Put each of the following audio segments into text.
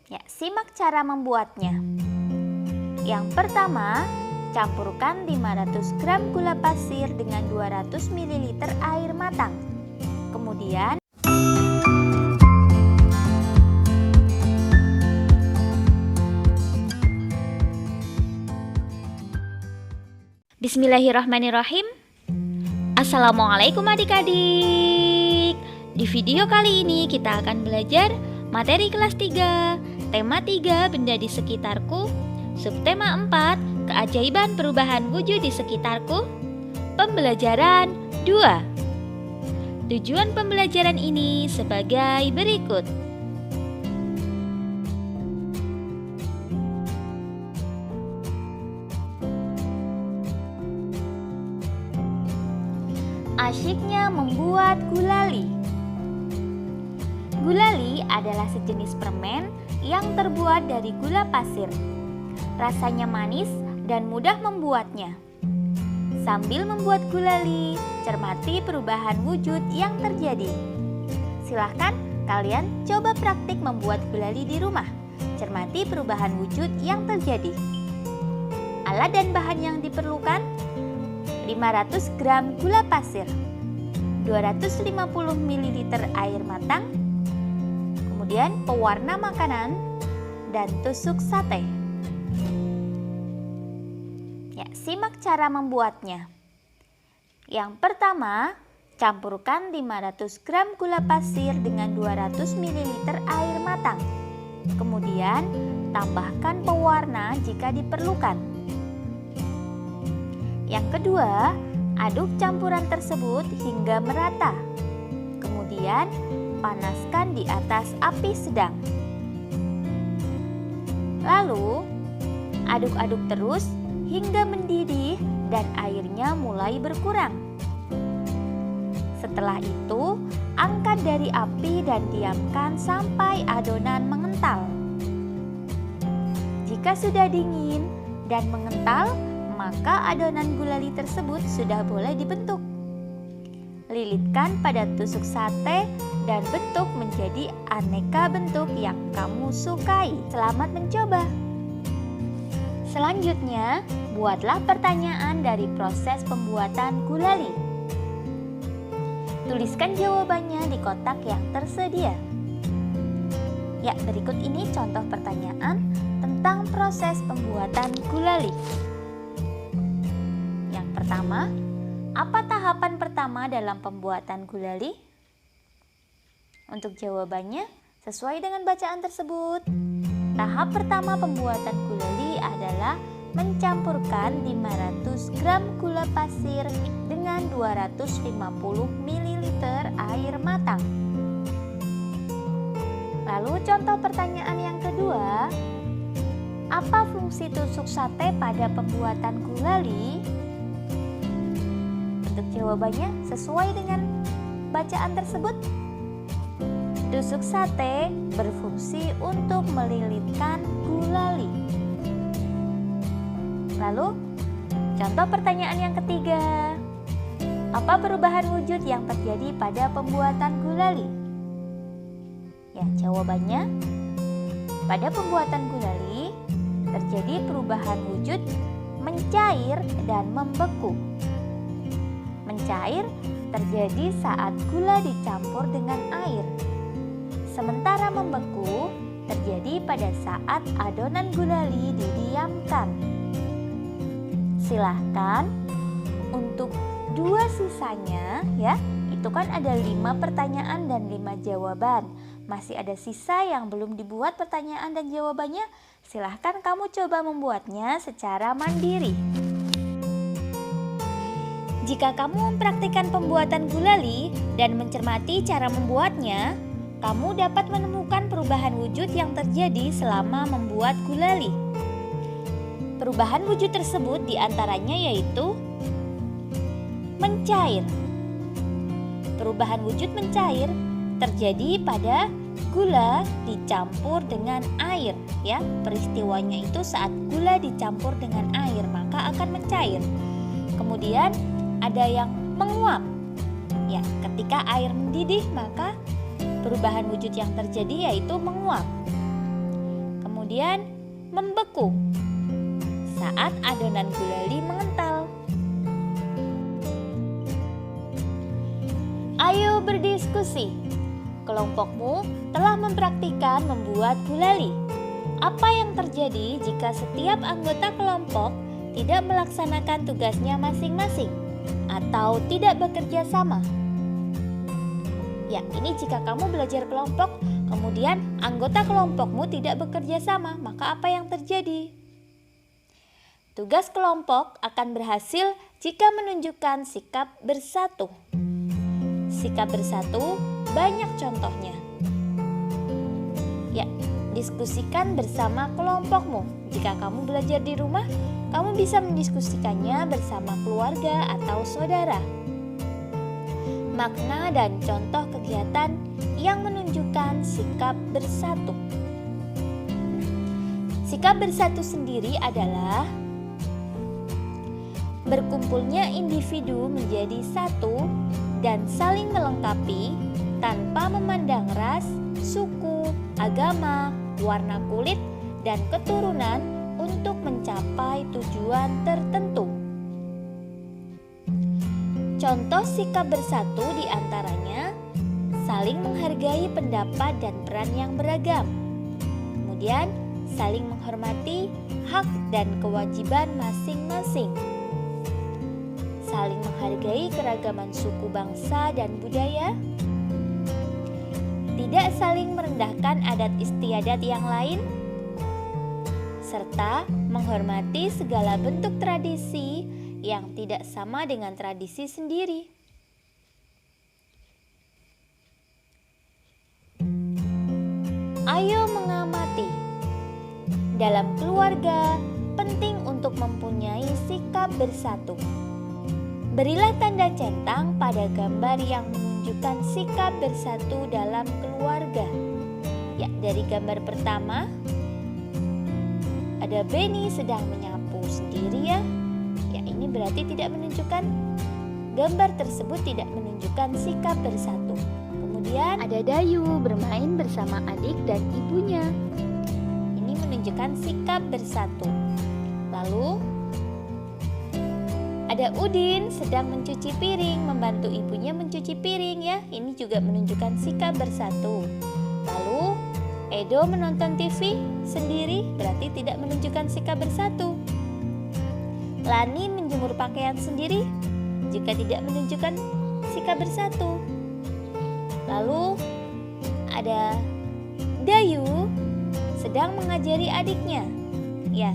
Ya, simak cara membuatnya. Yang pertama, campurkan 500 gram gula pasir dengan 200 ml air matang. Kemudian Bismillahirrahmanirrahim. Assalamualaikum adik-adik. Di video kali ini kita akan belajar materi kelas 3, tema 3 benda di sekitarku, subtema 4 keajaiban perubahan wujud di sekitarku, pembelajaran 2. Tujuan pembelajaran ini sebagai berikut. Asyiknya membuat gulali. Gulali adalah sejenis permen yang terbuat dari gula pasir. Rasanya manis dan mudah membuatnya. Sambil membuat gulali, cermati perubahan wujud yang terjadi. Silahkan kalian coba praktik membuat gulali di rumah. Cermati perubahan wujud yang terjadi. Alat dan bahan yang diperlukan: 500 gram gula pasir, 250 ml air matang, kemudian pewarna makanan, dan tusuk sate. Ya, simak cara membuatnya. Yang pertama, campurkan 500 gram gula pasir dengan 200 ml air matang. Kemudian, tambahkan pewarna jika diperlukan. Yang kedua, aduk campuran tersebut hingga merata. Kemudian, panaskan di atas api sedang. Lalu, aduk-aduk terus hingga mendidih dan airnya mulai berkurang. Setelah itu, angkat dari api dan diamkan sampai adonan mengental. Jika sudah dingin dan mengental, maka adonan gulali tersebut sudah boleh dibentuk. Lilitkan pada tusuk sate dan bentuk menjadi aneka bentuk yang kamu sukai. Selamat mencoba. Selanjutnya, buatlah pertanyaan dari proses pembuatan gulali. Tuliskan jawabannya di kotak yang tersedia. Ya, berikut ini contoh pertanyaan tentang proses pembuatan gulali. Pertama, apa tahapan pertama dalam pembuatan gulali? Untuk jawabannya, sesuai dengan bacaan tersebut. Tahap pertama pembuatan gulali adalah mencampurkan 500 gram gula pasir dengan 250 ml air matang. Lalu contoh pertanyaan yang kedua, apa fungsi tusuk sate pada pembuatan gulali? Untuk jawabannya sesuai dengan bacaan tersebut. Tusuk sate berfungsi untuk melilitkan gulali. Lalu, contoh pertanyaan yang ketiga. Apa perubahan wujud yang terjadi pada pembuatan gulali? Ya, jawabannya, pada pembuatan gulali terjadi perubahan wujud mencair dan membeku. Mencair terjadi saat gula dicampur dengan air. Sementara membeku terjadi pada saat adonan gulali didiamkan. Silahkan untuk dua sisanya ya, itu kan ada 5 pertanyaan dan 5 jawaban. Masih ada sisa yang belum dibuat pertanyaan dan jawabannya. Silahkan kamu coba membuatnya secara mandiri. Jika kamu mempraktikkan pembuatan gulali dan mencermati cara membuatnya, kamu dapat menemukan perubahan wujud yang terjadi selama membuat gulali. Perubahan wujud tersebut diantaranya yaitu mencair. Perubahan wujud mencair terjadi pada gula dicampur dengan air ya. Peristiwanya itu saat gula dicampur dengan air maka akan mencair. Kemudian ada yang menguap. Ya, ketika air mendidih maka perubahan wujud yang terjadi yaitu menguap. kemudian membeku saat adonan gulali mengental. Ayo berdiskusi. Kelompokmu telah mempraktikkan membuat gulali. Apa yang terjadi jika setiap anggota kelompok tidak melaksanakan tugasnya masing-masing atau tidak bekerja sama? Ya, ini jika kamu belajar kelompok, kemudian anggota kelompokmu tidak bekerja sama, maka apa yang terjadi? Tugas kelompok akan berhasil jika menunjukkan sikap bersatu. Sikap bersatu banyak contohnya. Ya, diskusikan bersama kelompokmu. Jika kamu belajar di rumah, kamu bisa mendiskusikannya bersama keluarga atau saudara. Makna dan contoh kegiatan yang menunjukkan sikap bersatu. Sikap bersatu sendiri adalah berkumpulnya individu menjadi satu dan saling melengkapi tanpa memandang ras, suku, agama, warna kulit, dan keturunan untuk mencapai tujuan tertentu. Contoh sikap bersatu diantaranya saling menghargai pendapat dan peran yang beragam. Kemudian saling menghormati hak dan kewajiban masing-masing. Saling menghargai keragaman suku, bangsa, dan budaya. Tidak saling merendahkan adat istiadat yang lain, serta menghormati segala bentuk tradisi yang tidak sama dengan tradisi sendiri. Ayo mengamati. Dalam keluarga, penting untuk mempunyai sikap bersatu. Berilah tanda centang pada gambar yang menunjukkan sikap bersatu dalam keluarga. Ya, dari gambar pertama, ada Benny sedang menyapu sendiri ya. Ya, ini berarti tidak menunjukkan, gambar tersebut tidak menunjukkan sikap bersatu. Kemudian ada Dayu bermain bersama adik dan ibunya. Ini menunjukkan sikap bersatu. Lalu ada Udin sedang mencuci piring, membantu ibunya mencuci piring ya. Ini juga menunjukkan sikap bersatu. Lalu Edo menonton TV sendiri, berarti tidak menunjukkan sikap bersatu. Lani menjemur pakaian sendiri, jika tidak menunjukkan sikap bersatu. Lalu ada Dayu sedang mengajari adiknya. Ya,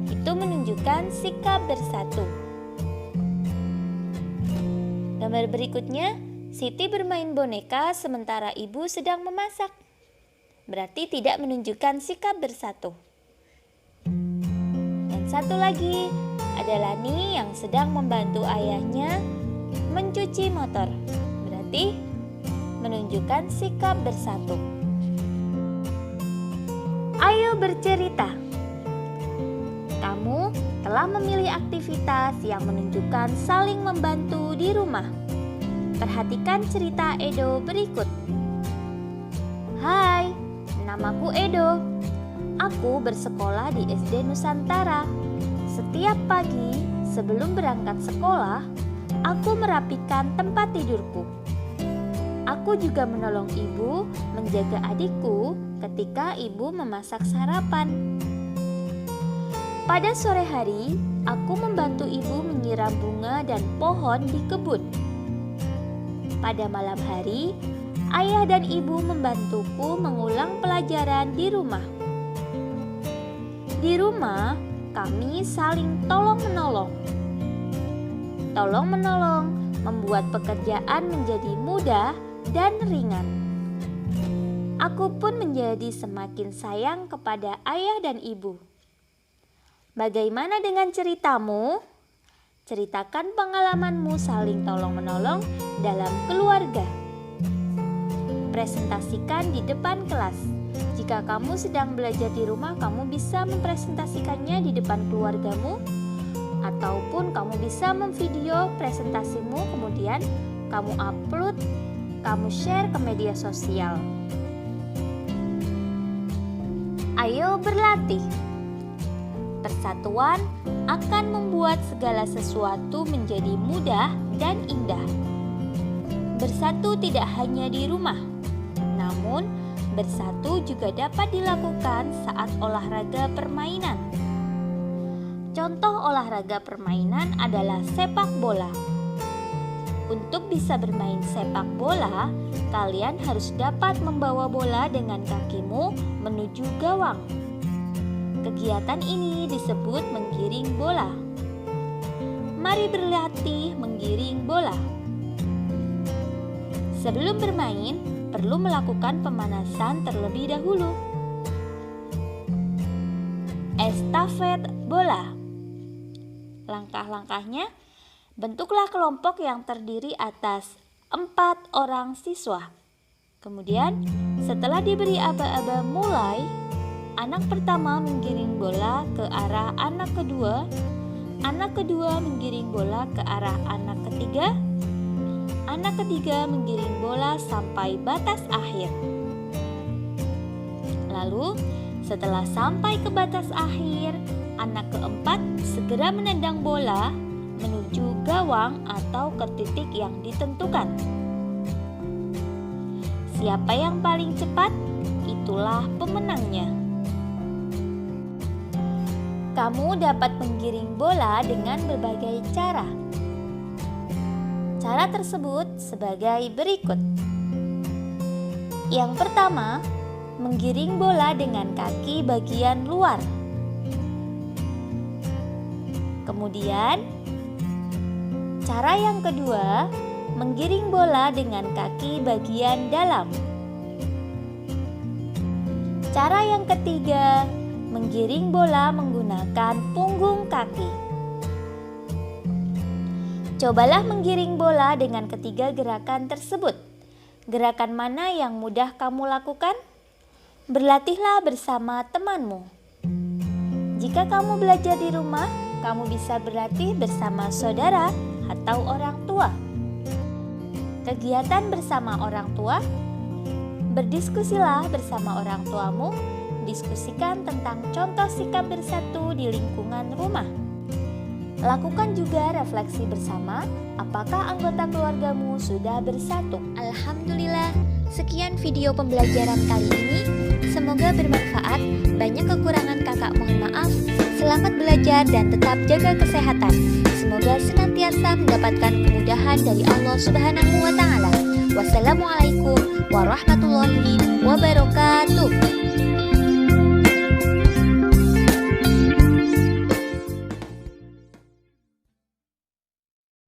itu menunjukkan sikap bersatu. Gambar berikutnya, Siti bermain boneka sementara ibu sedang memasak. Berarti tidak menunjukkan sikap bersatu. Dan satu lagi, ada Lani yang sedang membantu ayahnya mencuci motor. Berarti menunjukkan sikap bersatu. Ayo bercerita. Kamu telah memilih aktivitas yang menunjukkan saling membantu di rumah. Perhatikan cerita Edo berikut. Hai, namaku Edo. Aku bersekolah di SD Nusantara. Setiap pagi sebelum berangkat sekolah, aku merapikan tempat tidurku. Aku juga menolong ibu menjaga adikku ketika ibu memasak sarapan. Pada sore hari, aku membantu ibu menyiram bunga dan pohon di kebun. Pada malam hari, ayah dan ibu membantuku mengulang pelajaran di rumah. Di rumah, kami saling tolong-menolong. Tolong-menolong membuat pekerjaan menjadi mudah dan ringan. Aku pun menjadi semakin sayang kepada ayah dan ibu. Bagaimana dengan ceritamu? Ceritakan pengalamanmu saling tolong-menolong dalam keluarga. Presentasikan di depan kelas. Jika kamu sedang belajar di rumah, kamu bisa mempresentasikannya di depan keluargamu, ataupun kamu bisa memvideo presentasimu, kemudian kamu upload, kamu share ke media sosial. Ayo berlatih. Persatuan akan membuat segala sesuatu menjadi mudah dan indah. Bersatu tidak hanya di rumah, namun bersatu juga dapat dilakukan saat olahraga permainan. Contoh olahraga permainan adalah sepak bola. Untuk bisa bermain sepak bola, kalian harus dapat membawa bola dengan kakimu menuju gawang. Kegiatan ini disebut menggiring bola. Mari berlatih menggiring bola. Sebelum bermain, perlu melakukan pemanasan terlebih dahulu. Estafet bola. Langkah-langkahnya, bentuklah kelompok yang terdiri atas 4 orang siswa. Kemudian, setelah diberi aba-aba mulai, anak pertama menggiring bola ke arah anak kedua menggiring bola ke arah anak ketiga menggiring bola sampai batas akhir. Lalu, setelah sampai ke batas akhir, anak keempat segera menendang bola menuju gawang atau ke titik yang ditentukan. Siapa yang paling cepat, itulah pemenangnya. Kamu dapat menggiring bola dengan berbagai cara. Cara tersebut sebagai berikut. Yang pertama, menggiring bola dengan kaki bagian luar. Kemudian, cara yang kedua, menggiring bola dengan kaki bagian dalam. Cara yang ketiga, menggiring bola menggunakan punggung kaki. Cobalah menggiring bola dengan ketiga gerakan tersebut. Gerakan mana yang mudah kamu lakukan? Berlatihlah bersama temanmu. Jika kamu belajar di rumah, kamu bisa berlatih bersama saudara atau orang tua. Kegiatan bersama orang tua, berdiskusilah bersama orang tuamu. Diskusikan tentang contoh sikap bersatu di lingkungan rumah. Lakukan juga refleksi bersama, apakah anggota keluargamu sudah bersatu. Alhamdulillah, sekian video pembelajaran kali ini. Semoga bermanfaat. Banyak kekurangan kakak mohon maaf. Selamat belajar dan tetap jaga kesehatan. Semoga senantiasa mendapatkan kemudahan dari Allah Subhanahu wa Ta'ala. Wassalamualaikum warahmatullahi wabarakatuh.